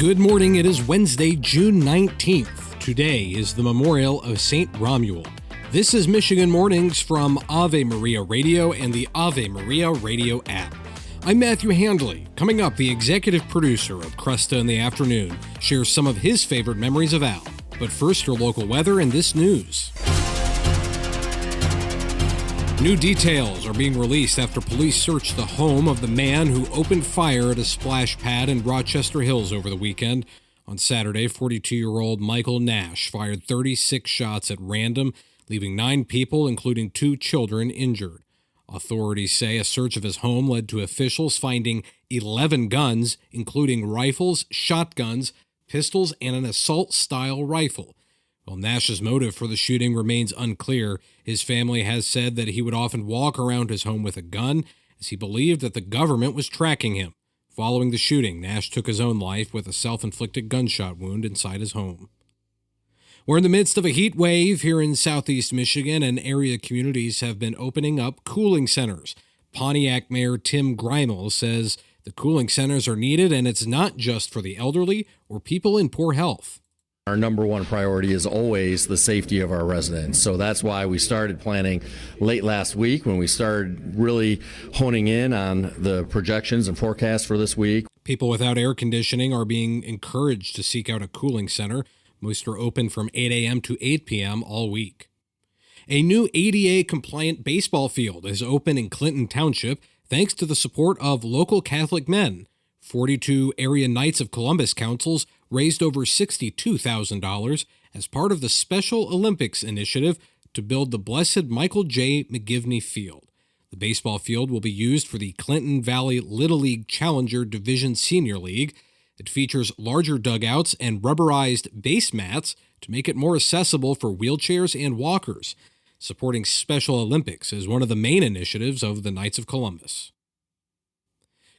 Good morning. It is Wednesday, June 19th. Today is the memorial of St. Romuald. This is Michigan Mornings from Ave Maria Radio and the Ave Maria Radio app. I'm Matthew Handley. Coming up, the executive producer of Kresta in the Afternoon shares some of his favorite memories of Al. But first, your local weather and this news. New details are being released after police searched the home of the man who opened fire at a splash pad in Rochester Hills over the weekend. On Saturday, 42-year-old Michael Nash fired 36 shots at random, leaving 9 people, including 2 children, injured. Authorities say a search of his home led to officials finding 11 guns, including rifles, shotguns, pistols, and an assault-style rifle. While Nash's motive for the shooting remains unclear, his family has said that he would often walk around his home with a gun, as he believed that the government was tracking him. Following the shooting, Nash took his own life with a self-inflicted gunshot wound inside his home. We're in the midst of a heat wave here in southeast Michigan, and area communities have been opening up cooling centers. Pontiac Mayor Tim Grimal says the cooling centers are needed, and it's not just for the elderly or people in poor health. Our number one priority is always the safety of our residents. So that's why we started planning late last week when we started really honing in on the projections and forecasts for this week. People without air conditioning are being encouraged to seek out a cooling center. Most are open from 8 a.m. to 8 p.m. all week. A new ADA-compliant baseball field is open in Clinton Township thanks to the support of local Catholic men. 42 area Knights of Columbus councils raised over $62,000 as part of the Special Olympics initiative to build the Blessed Michael J. McGivney Field. The baseball field will be used for the Clinton Valley Little League Challenger Division Senior League. It features larger dugouts and rubberized base mats to make it more accessible for wheelchairs and walkers. Supporting Special Olympics is one of the main initiatives of the Knights of Columbus.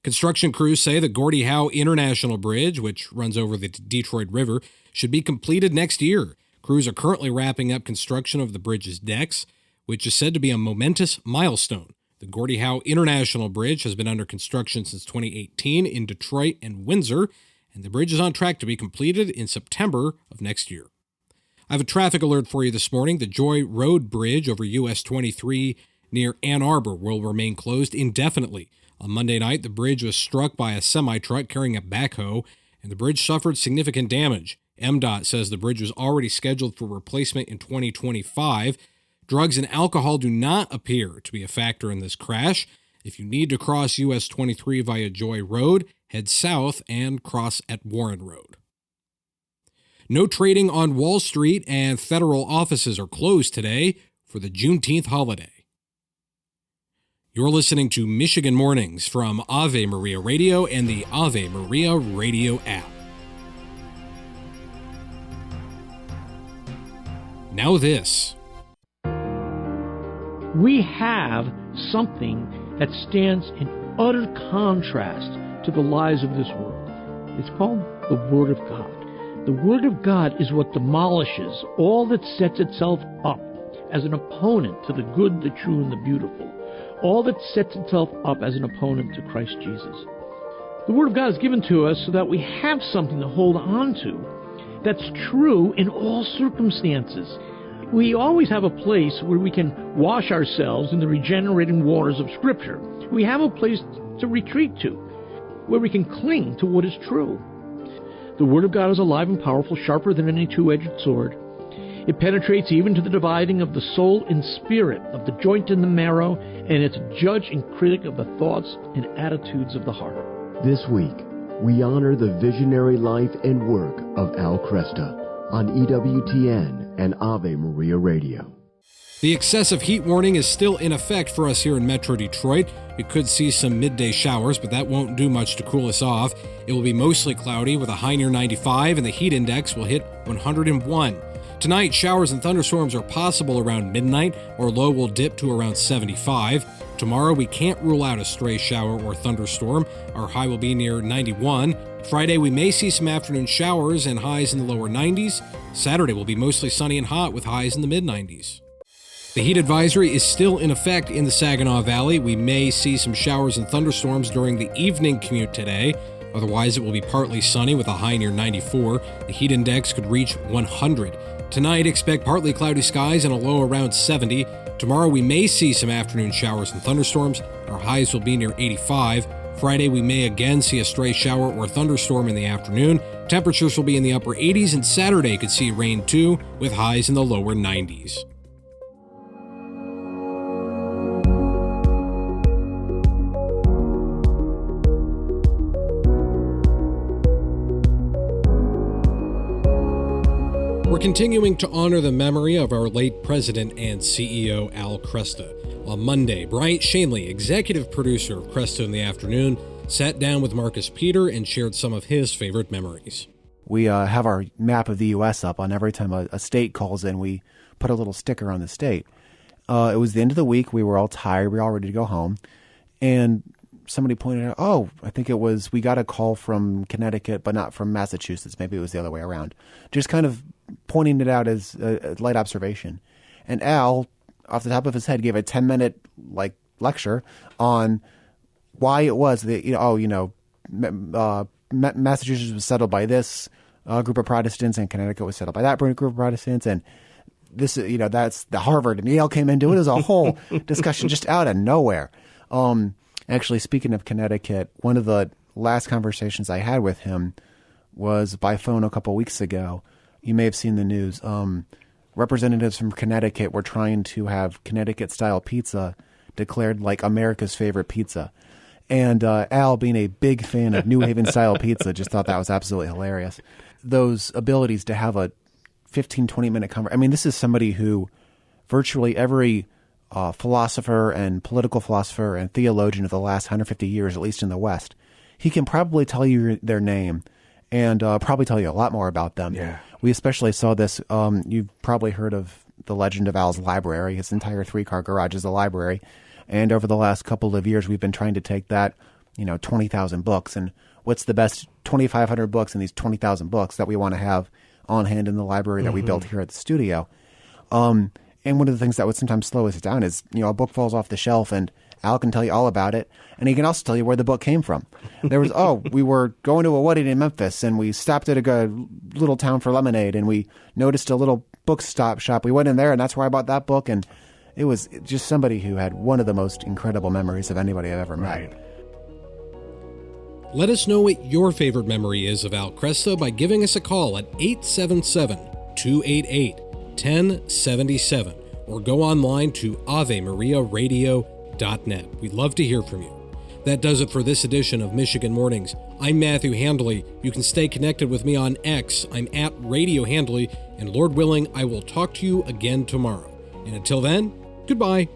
Construction crews say the Gordie Howe International Bridge, which runs over the Detroit River, should be completed next year. Crews are currently wrapping up construction of the bridge's decks, which is said to be a momentous milestone. The Gordie Howe International Bridge has been under construction since 2018 in Detroit and Windsor, and the bridge is on track to be completed in September of next year. I have a traffic alert for you this morning. The Joy Road Bridge over US 23 near Ann Arbor will remain closed indefinitely. On Monday night, the bridge was struck by a semi-truck carrying a backhoe, and the bridge suffered significant damage. MDOT says the bridge was already scheduled for replacement in 2025. Drugs and alcohol do not appear to be a factor in this crash. If you need to cross US 23 via Joy Road, head south and cross at Warren Road. No trading on Wall Street, and federal offices are closed today for the Juneteenth holiday. You're listening to Michigan Mornings from Ave Maria Radio and the Ave Maria Radio app. Now this. We have something that stands in utter contrast to the lies of this world. It's called the Word of God. The Word of God is what demolishes all that sets itself up as an opponent to the good, the true, and the beautiful. All that sets itself up as an opponent to Christ Jesus. The Word of God is given to us so that we have something to hold on to that's true in all circumstances. We always have a place where we can wash ourselves in the regenerating waters of Scripture. We have a place to retreat to, where we can cling to what is true. The Word of God is alive and powerful, sharper than any two-edged sword. It penetrates even to the dividing of the soul and spirit, of the joint and the marrow, and it's a judge and critic of the thoughts and attitudes of the heart. This week, we honor the visionary life and work of Al Kresta on EWTN and Ave Maria Radio. The excessive heat warning is still in effect for us here in Metro Detroit. We could see some midday showers, but that won't do much to cool us off. It will be mostly cloudy with a high near 95, and the heat index will hit 101. Tonight, showers and thunderstorms are possible around midnight. Our low will dip to around 75. Tomorrow, we can't rule out a stray shower or thunderstorm. Our high will be near 91. Friday, we may see some afternoon showers and highs in the lower 90s. Saturday will be mostly sunny and hot with highs in the mid-90s. The heat advisory is still in effect in the Saginaw Valley. We may see some showers and thunderstorms during the evening commute today. Otherwise, it will be partly sunny with a high near 94. The heat index could reach 100. Tonight, expect partly cloudy skies and a low around 70. Tomorrow, we may see some afternoon showers and thunderstorms. Our highs will be near 85. Friday, we may again see a stray shower or thunderstorm in the afternoon. Temperatures will be in the upper 80s, and Saturday could see rain too, with highs in the lower 90s. We're continuing to honor the memory of our late president and CEO, Al Kresta. On Monday, Bryant Schoenle, executive producer of Kresta in the Afternoon, sat down with Marcus Peter and shared some of his favorite memories. We have our map of the U.S. up on every time a state calls in. We put a little sticker on the state. It was the end of the week. We were all tired. We were all ready to go home. And somebody pointed out, I think it was, we got a call from Connecticut, but not from Massachusetts. Maybe it was the other way around. Just kind of pointing it out as a light observation. And Al, off the top of his head, gave a 10-minute lecture on why it was that, Massachusetts was settled by this group of Protestants and Connecticut was settled by that group of Protestants. And this, that's the Harvard and Yale came into it as a whole discussion just out of nowhere. Actually, speaking of Connecticut, one of the last conversations I had with him was by phone a couple weeks ago. You may have seen the news. Representatives from Connecticut were trying to have Connecticut-style pizza declared like America's favorite pizza. And Al, being a big fan of New Haven-style pizza, just thought that was absolutely hilarious. Those abilities to have a 15, 20-minute conversation. I mean, this is somebody who virtually every philosopher and political philosopher and theologian of the last 150 years, at least in the West, he can probably tell you their name and probably tell you a lot more about them. Yeah. We especially saw this. You've probably heard of the legend of Al's library. His entire 3-car garage is a library. And over the last couple of years, we've been trying to take that, 20,000 books. And what's the best 2,500 books in these 20,000 books that we want to have on hand in the library that we built here at the studio? And one of the things that would sometimes slow us down is, a book falls off the shelf and Al can tell you all about it. And he can also tell you where the book came from. There was, we were going to a wedding in Memphis and we stopped at a little town for lemonade and we noticed a little bookstop shop. We went in there and that's where I bought that book. And it was just somebody who had one of the most incredible memories of anybody I've ever met. Right. Let us know what your favorite memory is of Al Kresta by giving us a call at 877-288-1077 or go online to AveMariaRadio.net. We'd love to hear from you. That does it for this edition of Michigan Mornings. I'm Matthew Handley. You can stay connected with me on X. I'm at Radio Handley, and Lord willing, I will talk to you again tomorrow. And until then, goodbye.